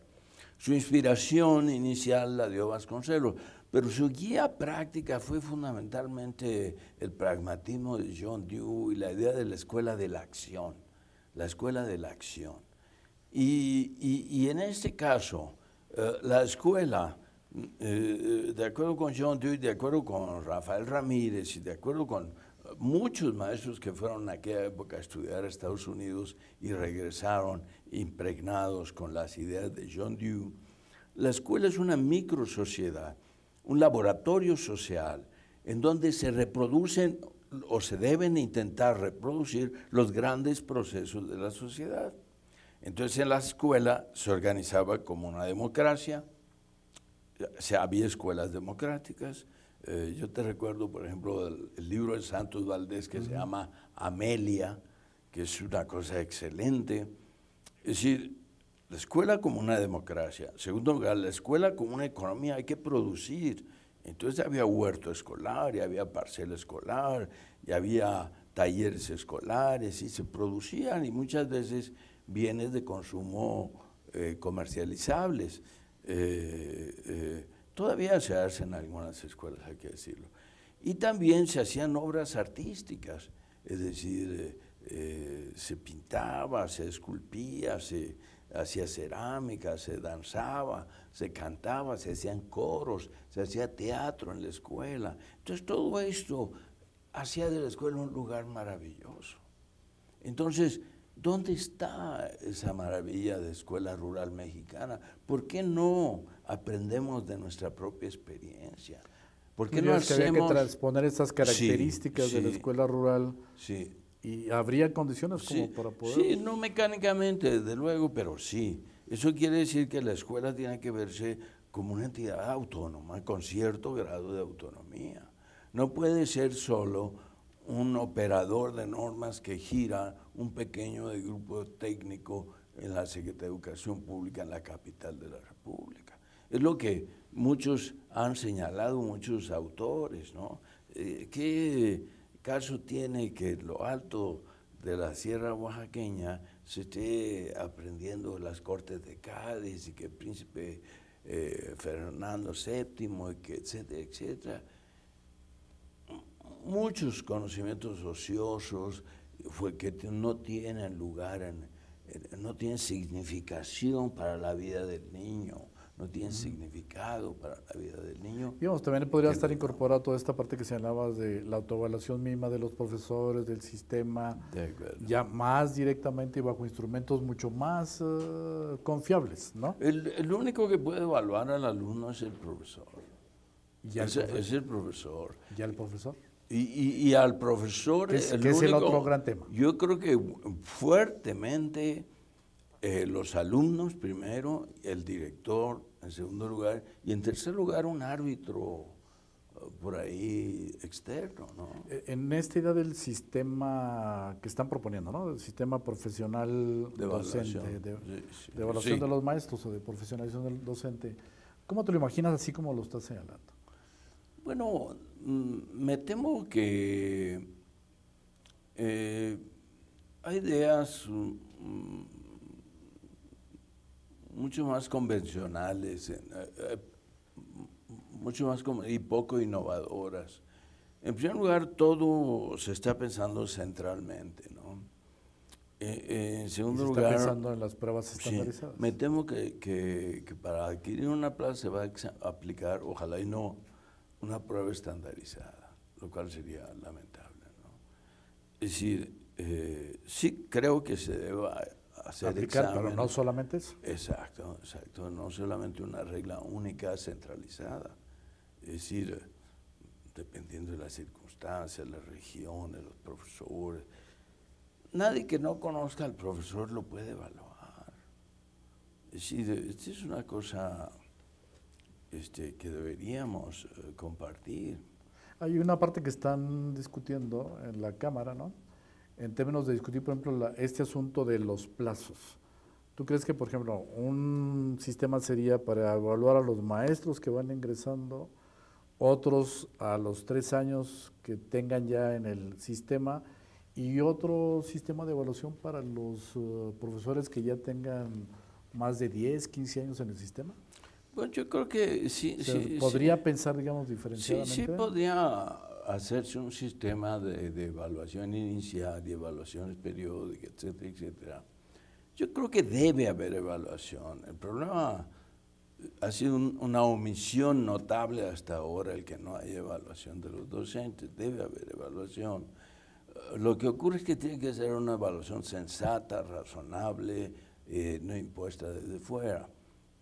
Su inspiración inicial la dio Vasconcelos, pero su guía práctica fue fundamentalmente el pragmatismo de John Dewey y la idea de la escuela de la acción, la escuela de la acción. Y en este caso, la escuela, de acuerdo con John Dewey, de acuerdo con Rafael Ramírez y de acuerdo con muchos maestros que fueron en aquella época a estudiar a Estados Unidos y regresaron impregnados con las ideas de John Dewey, la escuela es una microsociedad, un laboratorio social en donde se reproducen o se deben intentar reproducir los grandes procesos de la sociedad. Entonces en la escuela se organizaba como una democracia, había escuelas democráticas. Yo te recuerdo, por ejemplo, el libro de Santos Valdés que se llama Amelia, que es una cosa excelente. Es decir, la escuela como una democracia. Segundo lugar, la escuela como una economía, hay que producir. Entonces había huerto escolar, y había parcela escolar, y había talleres escolares, y se producían, y muchas veces bienes de consumo comercializables. Todavía se hacen algunas escuelas, hay que decirlo. Y también se hacían obras artísticas, es decir, se pintaba, se esculpía, se hacía cerámica, se danzaba, se cantaba, se hacían coros, se hacía teatro en la escuela. Entonces todo esto hacía de la escuela un lugar maravilloso. Entonces, ¿dónde está esa maravilla de escuela rural mexicana? ¿Por qué no aprendemos de nuestra propia experiencia? ¿Por qué no hacemos? Había que transponer esas características de la escuela rural. Sí. ¿Y habría condiciones como para poder? Sí, no mecánicamente, desde luego, pero sí. Eso quiere decir que la escuela tiene que verse como una entidad autónoma, con cierto grado de autonomía. No puede ser solo un operador de normas que gira un pequeño grupo técnico en la Secretaría de Educación Pública en la capital de la República. Es lo que muchos han señalado, muchos autores, ¿no? ¿Qué caso tiene que en lo alto de la Sierra Oaxaqueña se esté aprendiendo las Cortes de Cádiz y que el príncipe Fernando VII, y que etcétera, etcétera? Muchos conocimientos ociosos que no tienen lugar, no tienen significación para la vida del niño, no tienen significado para la vida del niño. Digamos, también podría estar incorporada toda esta parte que señalabas de la autoevaluación misma de los profesores, del sistema, ya más directamente y bajo instrumentos mucho más confiables, ¿no? El único que puede evaluar al alumno es el profesor. Es el profesor. ¿Ya el profesor? Y al profesor... ¿Qué es el otro gran tema? Yo creo que fuertemente los alumnos primero, el director en segundo lugar, y en tercer lugar un árbitro por ahí externo, ¿no? En esta idea del sistema que están proponiendo, ¿no? El sistema profesional de docente, de evaluación de los maestros o de profesionalización del docente, ¿cómo te lo imaginas así como lo estás señalando? Bueno, me temo que hay ideas mucho más convencionales, y poco innovadoras. En primer lugar, todo se está pensando centralmente, ¿no? En segundo lugar, está pensando en las pruebas estandarizadas. Sí, me temo que para adquirir una plaza se va a aplicar, ojalá y no, una prueba estandarizada, lo cual sería lamentable, ¿no? Es decir, sí creo que se deba hacer aplicar, examen, pero no solamente eso. Exacto, no solamente una regla única centralizada. Es decir, dependiendo de las circunstancias, la región, de los profesores. Nadie que no conozca al profesor lo puede evaluar. Es decir, esta es una cosa que deberíamos compartir. Hay una parte que están discutiendo en la Cámara, ¿no? En términos de discutir, por ejemplo, este asunto de los plazos. ¿Tú crees que, por ejemplo, un sistema sería para evaluar a los maestros que van ingresando, otros a los 3 años que tengan ya en el sistema y otro sistema de evaluación para los profesores que ya tengan más de 10, 15 años en el sistema? Bueno, yo creo que sí. ¿Podría pensar, digamos, diferenciadamente? Sí, podría hacerse un sistema de evaluación inicial y evaluaciones periódicas, etcétera, etcétera. Yo creo que debe haber evaluación. El problema ha sido una omisión notable hasta ahora el que no haya evaluación de los docentes. Debe haber evaluación. Lo que ocurre es que tiene que ser una evaluación sensata, razonable, no impuesta desde fuera,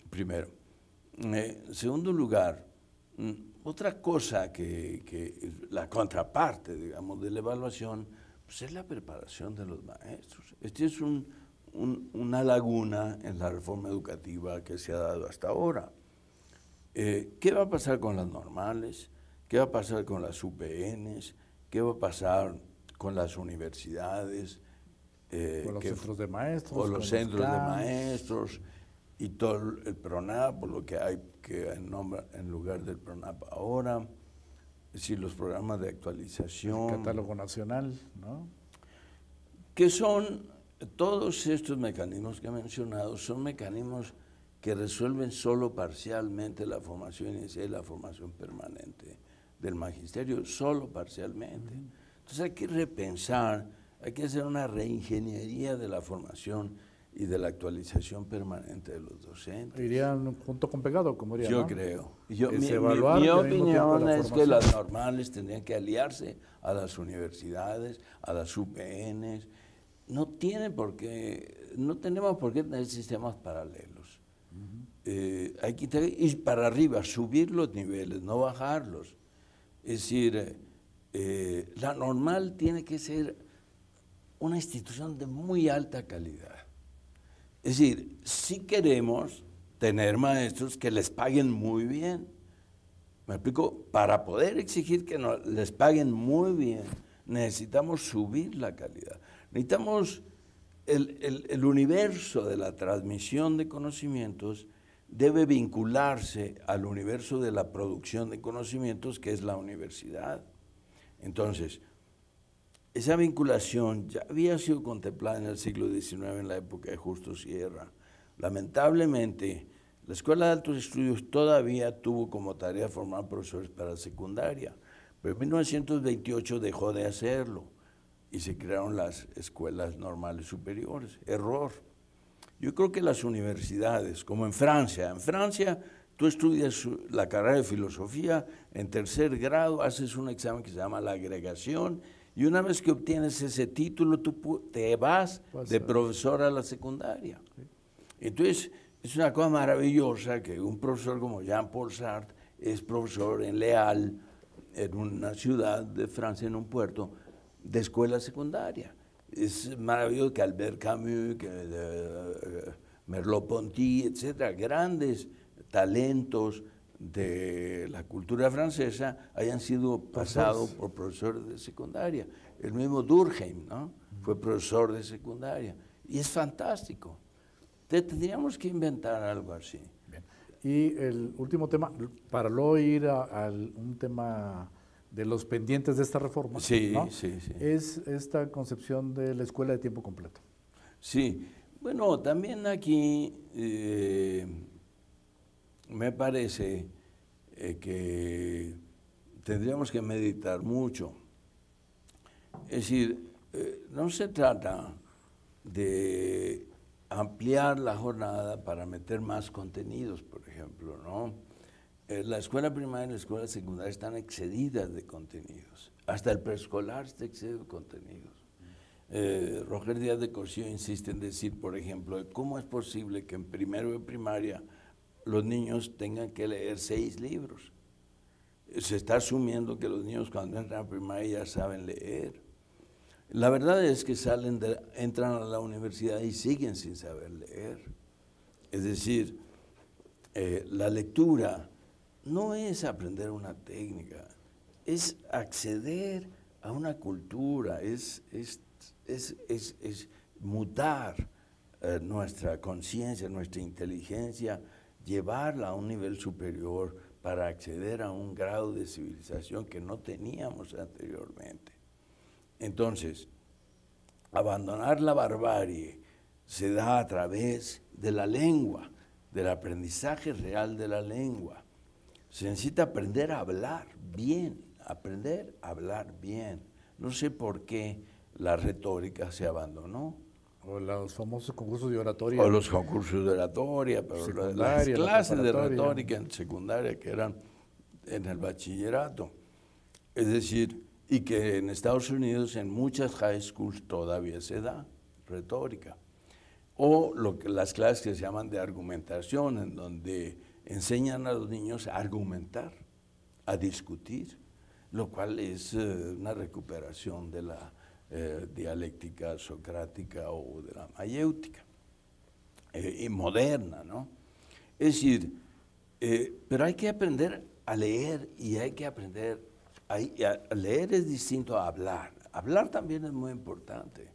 primero. En segundo lugar, otra cosa que la contraparte, digamos, de la evaluación, pues es la preparación de los maestros. Este es una laguna en la reforma educativa que se ha dado hasta ahora. ¿Qué va a pasar con las normales? ¿Qué va a pasar con las UPNs? ¿Qué va a pasar con las universidades? Con los centros de maestros. O los centros de maestros y todo el PRONAP, lo que hay que nombra en lugar del PRONAP ahora, es decir, los programas de actualización. El catálogo nacional, ¿no? Que son, todos estos mecanismos que he mencionado, son mecanismos que resuelven solo parcialmente la formación inicial y la formación permanente del magisterio, solo parcialmente. Entonces hay que repensar, hay que hacer una reingeniería de la formación y de la actualización permanente de los docentes. Irían junto con pegado, como dirían, yo ¿no? creo. Mi opinión es que las normales tendrían que aliarse a las universidades, a las UPNs. No tenemos por qué tener sistemas paralelos. Hay que ir para arriba, subir los niveles, no bajarlos. Es decir, la normal tiene que ser una institución de muy alta calidad. Es decir, si queremos tener maestros que les paguen muy bien, ¿me explico? Para poder exigir que les paguen muy bien, necesitamos subir la calidad. Necesitamos el universo de la transmisión de conocimientos debe vincularse al universo de la producción de conocimientos, que es la universidad. Entonces, esa vinculación ya había sido contemplada en el siglo XIX, en la época de Justo Sierra. Lamentablemente, la Escuela de Altos Estudios todavía tuvo como tarea formar profesores para secundaria, pero en 1928 dejó de hacerlo y se crearon las escuelas normales superiores. Error. Yo creo que las universidades, como en Francia tú estudias la carrera de filosofía, en tercer grado haces un examen que se llama la agregación, y una vez que obtienes ese título, tú te vas de profesor a la secundaria. Entonces, es una cosa maravillosa que un profesor como Jean-Paul Sartre es profesor en Le Halles, en una ciudad de Francia, en un puerto, de escuela secundaria. Es maravilloso que Albert Camus, que Merleau-Ponty, etcétera, grandes talentos de la cultura francesa hayan sido pasados por profesores de secundaria. El mismo Durkheim, ¿no? Fue profesor de secundaria. Y es fantástico. Tendríamos que inventar algo así. Bien. Y el último tema, para luego ir a un tema de los pendientes de esta reforma, sí, ¿no? Sí. Es esta concepción de la escuela de tiempo completo. Sí. Bueno, también aquí me parece que tendríamos que meditar mucho. Es decir, no se trata de ampliar la jornada para meter más contenidos, por ejemplo, ¿no? La escuela primaria y la escuela secundaria están excedidas de contenidos. Hasta el preescolar está excedido de contenidos. Roger Díaz de Cossío insiste en decir, por ejemplo, cómo es posible que en primero de primaria los niños tengan que leer 6 libros. Se está asumiendo que los niños cuando entran a primaria ya saben leer. La verdad es que entran a la universidad y siguen sin saber leer. Es decir, la lectura no es aprender una técnica, es acceder a una cultura, es mutar nuestra conciencia, nuestra inteligencia, llevarla a un nivel superior para acceder a un grado de civilización que no teníamos anteriormente. Entonces, abandonar la barbarie se da a través de la lengua, del aprendizaje real de la lengua. Se necesita aprender a hablar bien, aprender a hablar bien. No sé por qué la retórica se abandonó. O los famosos concursos de oratoria. O los concursos de oratoria, pero las clases de retórica en secundaria que eran en el bachillerato. Es decir, y que en Estados Unidos en muchas high schools todavía se da retórica. O las clases que se llaman de argumentación, en donde enseñan a los niños a argumentar, a discutir, lo cual es una recuperación de la dialéctica socrática o de la mayéutica, y moderna, ¿no? Es decir, pero hay que aprender a leer y hay que aprender, a leer es distinto a hablar. Hablar también es muy importante.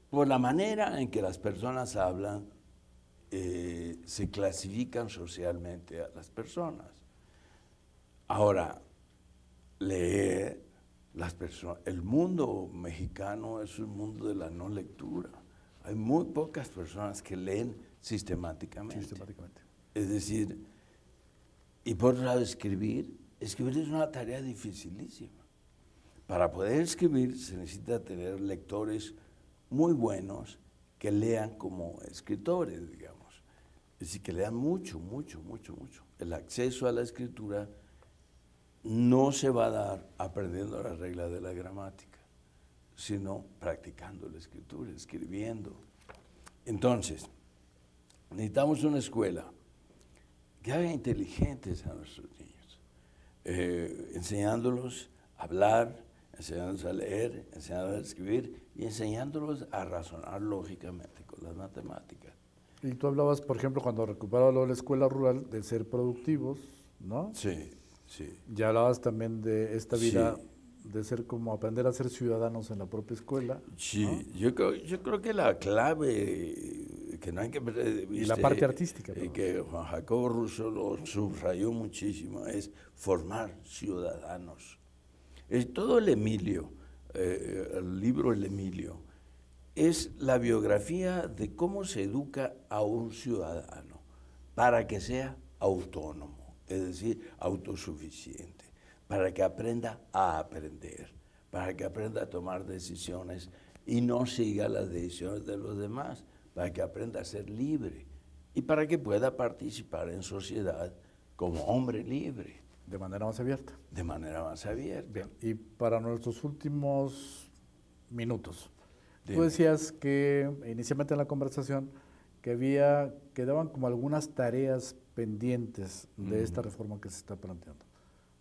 Por la manera en que las personas hablan, se clasifican socialmente a las personas. Ahora, leer, el mundo mexicano es un mundo de la no lectura. Hay muy pocas personas que leen sistemáticamente. Es decir, y por otro lado escribir es una tarea dificilísima. Para poder escribir se necesita tener lectores muy buenos que lean como escritores, digamos. Es decir, que lean mucho, mucho, mucho, mucho. El acceso a la escritura no se va a dar aprendiendo las reglas de la gramática, sino practicando la escritura, escribiendo. Entonces, necesitamos una escuela que haga inteligentes a nuestros niños, enseñándolos a hablar, enseñándolos a leer, enseñándolos a escribir y enseñándolos a razonar lógicamente con las matemáticas. Y tú hablabas, por ejemplo, cuando recuperaba la escuela rural, de ser productivos, ¿no? Sí, sí. Ya hablabas también de esta vida de ser como aprender a ser ciudadanos en la propia escuela. Sí, ¿no? yo creo que la clave que no hay que perder de vista, Y la parte artística. que Juan Jacobo Rousseau lo subrayó muchísimo, es formar ciudadanos. Todo el Emilio, el libro El Emilio, es la biografía de cómo se educa a un ciudadano para que sea autónomo, es decir, autosuficiente, para que aprenda a aprender, para que aprenda a tomar decisiones y no siga las decisiones de los demás, para que aprenda a ser libre y para que pueda participar en sociedad como hombre libre. De manera más abierta. De manera más abierta. Bien, y para nuestros últimos minutos, Dime. tú decías que inicialmente en la conversación quedaban como algunas tareas pendientes de esta reforma que se está planteando.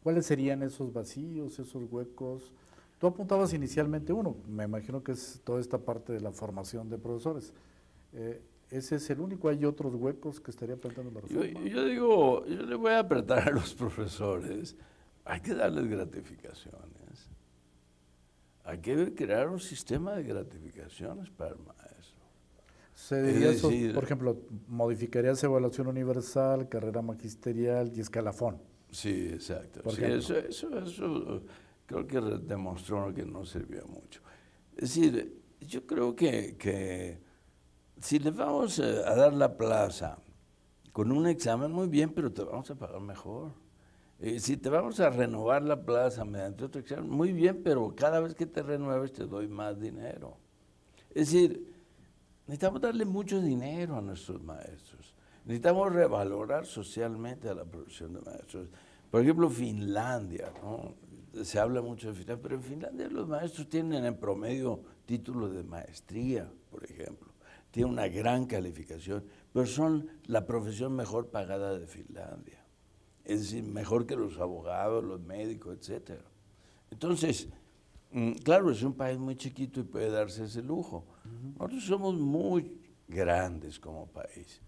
¿Cuáles serían esos vacíos, esos huecos? Tú apuntabas inicialmente uno, me imagino que es toda esta parte de la formación de profesores. ¿Ese es el único? ¿Hay otros huecos que estaría planteando la reforma? Yo digo, yo le voy a apretar a los profesores, hay que darles gratificaciones. Hay que crear un sistema de gratificaciones para el maestro. Se diría eso, por ejemplo, modificarías evaluación universal, carrera magisterial y escalafón. Sí, exacto. Sí, eso creo que demostró que no sirvió mucho. Es decir, yo creo que si le vamos a dar la plaza con un examen, muy bien, pero te vamos a pagar mejor. Si te vamos a renovar la plaza mediante otro examen, muy bien, pero cada vez que te renueves te doy más dinero. Es decir, necesitamos darle mucho dinero a nuestros maestros. Necesitamos revalorar socialmente a la profesión de maestros. Por ejemplo, Finlandia, ¿no? Se habla mucho de Finlandia, pero en Finlandia los maestros tienen en promedio títulos de maestría, por ejemplo. Tienen una gran calificación, pero son la profesión mejor pagada de Finlandia. Es decir, mejor que los abogados, los médicos, etc. Entonces, claro, es un país muy chiquito y puede darse ese lujo. Nosotros somos muy grandes como país,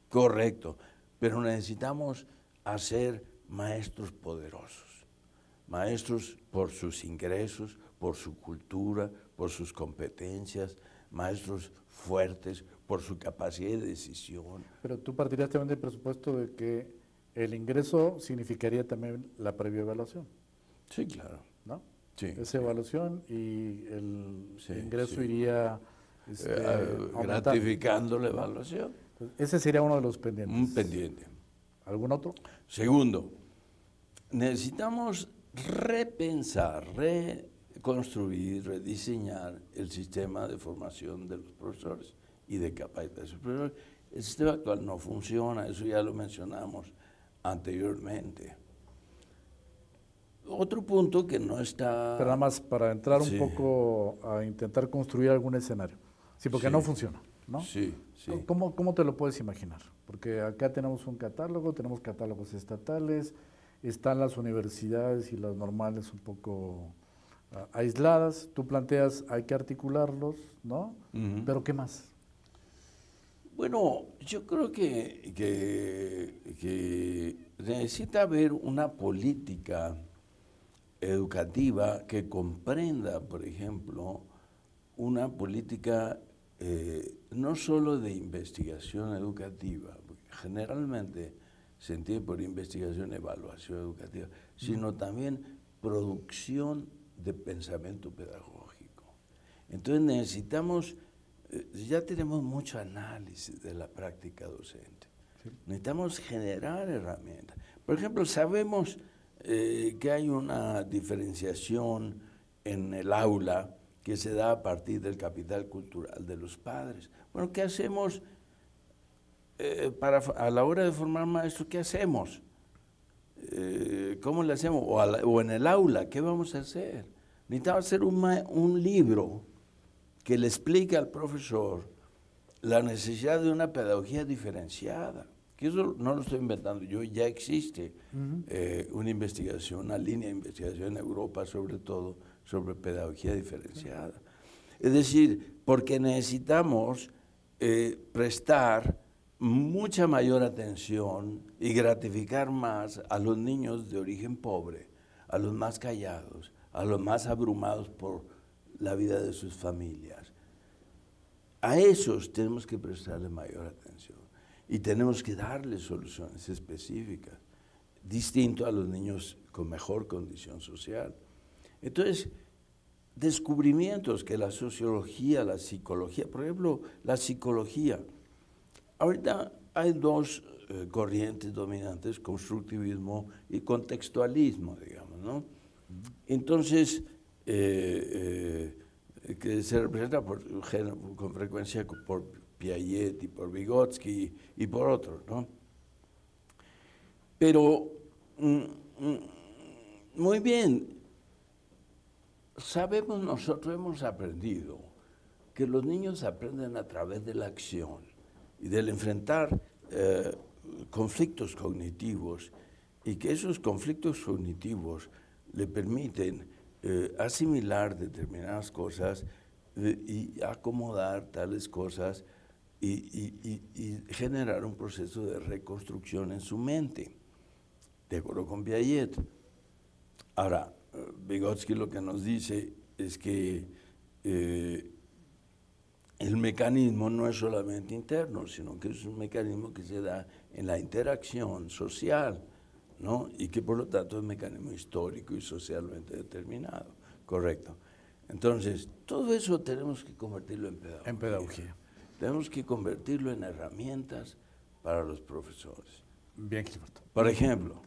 correcto, pero necesitamos hacer maestros poderosos, maestros por sus ingresos, por su cultura, por sus competencias, maestros fuertes por su capacidad de decisión. Pero tú partirías también del presupuesto de que el ingreso significaría también la previa evaluación. Sí, claro. ¿No? Sí. Esa evaluación y el ingreso iría gratificando la evaluación. Entonces, ese sería uno de los pendientes. Un pendiente. ¿Algún otro? Segundo, necesitamos repensar, reconstruir, rediseñar el sistema de formación de los profesores y de capacidad de los profesores. El sistema actual no funciona, eso ya lo mencionamos anteriormente. Otro punto que no está... Pero nada más para entrar un poco a intentar construir algún escenario. Sí, porque no funciona, ¿no? Sí, sí. ¿Cómo te lo puedes imaginar? Porque acá tenemos un catálogo, tenemos catálogos estatales, están las universidades y las normales un poco aisladas. Tú planteas, hay que articularlos, ¿no? Pero ¿qué más? Bueno, yo creo que necesita haber una política educativa que comprenda, por ejemplo, una política no solo de investigación educativa, porque generalmente se entiende por investigación, evaluación educativa, sino también producción de pensamiento pedagógico. Entonces necesitamos... Ya tenemos mucho análisis de la práctica docente. Sí. Necesitamos generar herramientas. Por ejemplo, sabemos que hay una diferenciación en el aula que se da a partir del capital cultural de los padres. Bueno, ¿qué hacemos a la hora de formar maestros? ¿Qué hacemos? ¿Cómo le hacemos? O en el aula, ¿qué vamos a hacer? Necesitamos hacer un libro que le explique al profesor la necesidad de una pedagogía diferenciada, que eso no lo estoy inventando yo, ya existe una investigación, una línea de investigación en Europa sobre todo, sobre pedagogía diferenciada. Es decir, porque necesitamos prestar mucha mayor atención y gratificar más a los niños de origen pobre, a los más callados, a los más abrumados por la vida de sus familias. A esos tenemos que prestarle mayor atención y tenemos que darles soluciones específicas, distinto a los niños con mejor condición social. Entonces, descubrimientos que la sociología, la psicología, por ejemplo, la psicología. Ahorita hay dos corrientes dominantes, constructivismo y contextualismo, digamos, ¿no? Entonces, que se representa con frecuencia por Piaget y por Vygotsky y por otros, ¿no? Pero, muy bien, nosotros hemos aprendido que los niños aprenden a través de la acción y del enfrentar conflictos cognitivos, y que esos conflictos cognitivos le permiten asimilar determinadas cosas y acomodar tales cosas y generar un proceso de reconstrucción en su mente, de acuerdo con Piaget. Ahora, Vygotsky lo que nos dice es que el mecanismo no es solamente interno, sino que es un mecanismo que se da en la interacción social, ¿no? Y que por lo tanto es un mecanismo histórico y socialmente determinado. Correcto. Entonces, todo eso tenemos que convertirlo en pedagogía. En pedagogía. Tenemos que convertirlo en herramientas para los profesores. Bien, Gilberto. Por ejemplo,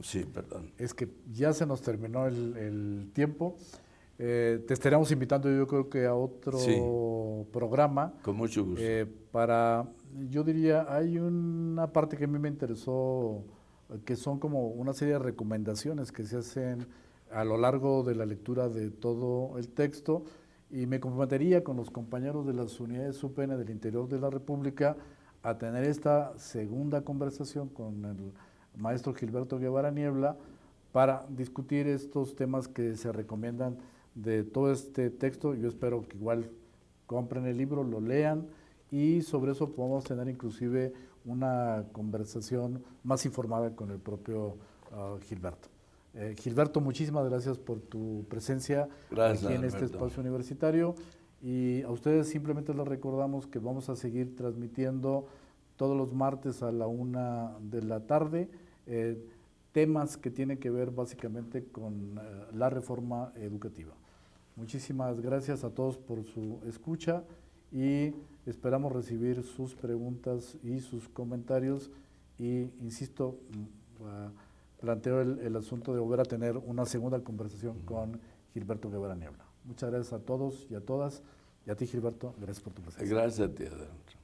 sí, perdón. Es que ya se nos terminó el tiempo. Te estaremos invitando, yo creo que a otro programa. Con mucho gusto. Yo diría, hay una parte que a mí me interesó, que son como una serie de recomendaciones que se hacen a lo largo de la lectura de todo el texto, y me comprometería con los compañeros de las unidades UPN del interior de la República a tener esta segunda conversación con el maestro Gilberto Guevara Niebla para discutir estos temas que se recomiendan de todo este texto. Yo espero que igual compren el libro, lo lean, y sobre eso podamos tener inclusive una conversación más informada con el propio Gilberto. Gilberto, muchísimas gracias por tu presencia aquí en este espacio universitario, y a ustedes simplemente les recordamos que vamos a seguir transmitiendo todos los martes a la 1 de la tarde temas que tienen que ver básicamente con la reforma educativa. Muchísimas gracias a todos por su escucha y esperamos recibir sus preguntas y sus comentarios, y insisto, planteo el asunto de volver a tener una segunda conversación con Gilberto Guevara Niebla. Muchas gracias a todos y a todas, y a ti, Gilberto, gracias por tu presencia. Gracias a ti, Adrián.